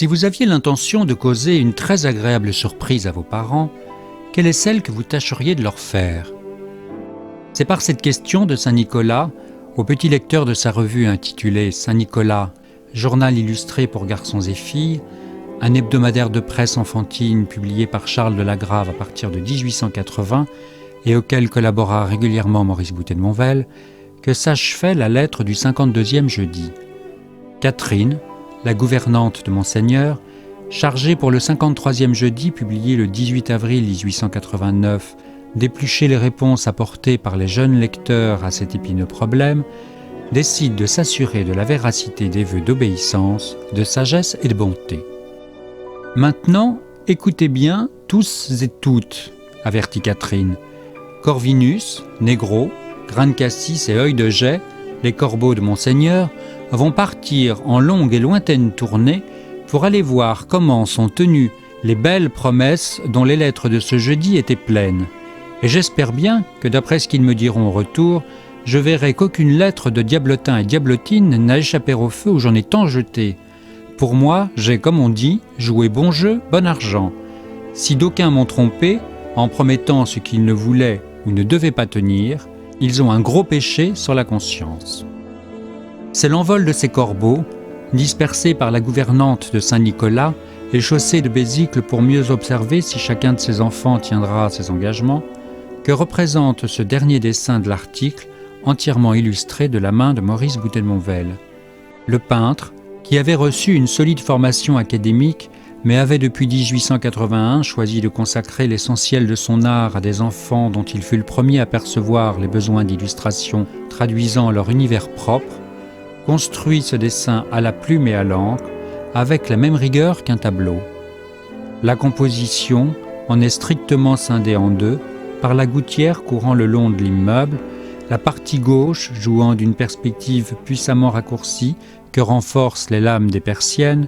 Si vous aviez l'intention de causer une très agréable surprise à vos parents, quelle est celle que vous tâcheriez de leur faire ? C'est par cette question de Saint Nicolas, au petit lecteur de sa revue intitulée Saint Nicolas, journal illustré pour garçons et filles, un hebdomadaire de presse enfantine publié par Charles de Lagrave à partir de 1880 et auquel collabora régulièrement Maurice Boutet de Monvel, que s'achevait la lettre du 52e jeudi. Catherine, la gouvernante de Monseigneur, chargée pour le 53e jeudi publié le 18 avril 1889 d'éplucher les réponses apportées par les jeunes lecteurs à cet épineux problème, décide de s'assurer de la véracité des vœux d'obéissance, de sagesse et de bonté. « Maintenant, écoutez bien, tous et toutes, avertit Catherine. Corvinus, Négro, Grain Cassis et Œil de Jet, les corbeaux de Monseigneur, vont partir en longue et lointaine tournée pour aller voir comment sont tenues les belles promesses dont les lettres de ce jeudi étaient pleines. Et j'espère bien que d'après ce qu'ils me diront au retour, je verrai qu'aucune lettre de diablotin et diablotine n'a échappé au feu où j'en ai tant jeté. Pour moi, j'ai, comme on dit, joué bon jeu, bon argent. Si d'aucuns m'ont trompé, en promettant ce qu'ils ne voulaient ou ne devaient pas tenir, ils ont un gros péché sur la conscience. » C'est l'envol de ces corbeaux, dispersés par la gouvernante de Saint-Nicolas et chaussés de besicles pour mieux observer si chacun de ses enfants tiendra ses engagements, que représente ce dernier dessin de l'article, entièrement illustré de la main de Maurice Boutet de Monvel. Le peintre, qui avait reçu une solide formation académique, mais avait depuis 1881 choisi de consacrer l'essentiel de son art à des enfants dont il fut le premier à percevoir les besoins d'illustration traduisant leur univers propre, construit ce dessin à la plume et à l'encre, avec la même rigueur qu'un tableau. La composition en est strictement scindée en deux, par la gouttière courant le long de l'immeuble, la partie gauche jouant d'une perspective puissamment raccourcie que renforcent les lames des persiennes,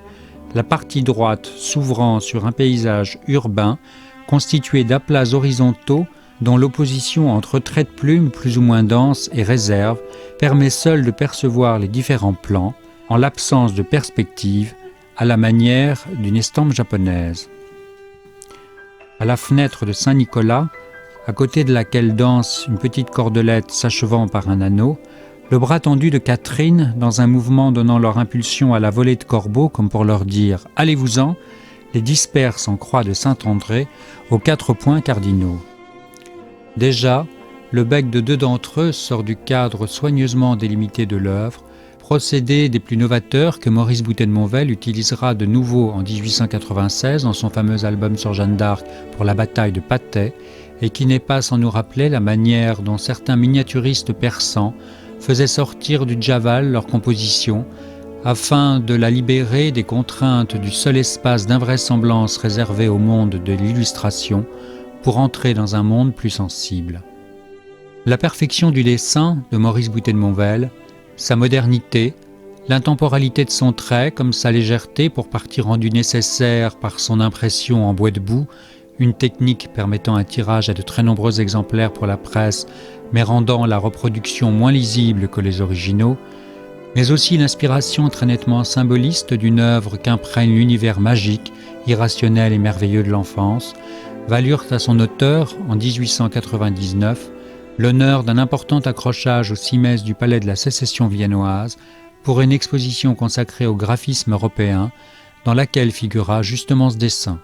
la partie droite s'ouvrant sur un paysage urbain constitué d'aplats horizontaux dont l'opposition entre traits de plume plus ou moins denses et réserve permet seule de percevoir les différents plans, en l'absence de perspective, à la manière d'une estampe japonaise. À la fenêtre de Saint-Nicolas, à côté de laquelle danse une petite cordelette s'achevant par un anneau, le bras tendu de Catherine, dans un mouvement donnant leur impulsion à la volée de corbeaux, comme pour leur dire « Allez-vous-en », les disperse en croix de Saint-André aux 4 points cardinaux. Déjà, le bec de 2 d'entre eux sort du cadre soigneusement délimité de l'œuvre, procédé des plus novateurs que Maurice Boutet de Monvel utilisera de nouveau en 1896 dans son fameux album sur Jeanne d'Arc pour la bataille de Patay, et qui n'est pas sans nous rappeler la manière dont certains miniaturistes persans faisaient sortir du djaval leur composition afin de la libérer des contraintes du seul espace d'invraisemblance réservé au monde de l'illustration pour entrer dans un monde plus sensible. La perfection du dessin de Maurice Boutet de Monvel, sa modernité, l'intemporalité de son trait comme sa légèreté pour partie rendue nécessaire par son impression en bois de boue, une technique permettant un tirage à de très nombreux exemplaires pour la presse, mais rendant la reproduction moins lisible que les originaux, mais aussi l'inspiration très nettement symboliste d'une œuvre qu'imprègne l'univers magique, irrationnel et merveilleux de l'enfance, valurent à son auteur, en 1899, l'honneur d'un important accrochage au cimès du Palais de la Sécession viennoise pour une exposition consacrée au graphisme européen, dans laquelle figura justement ce dessin.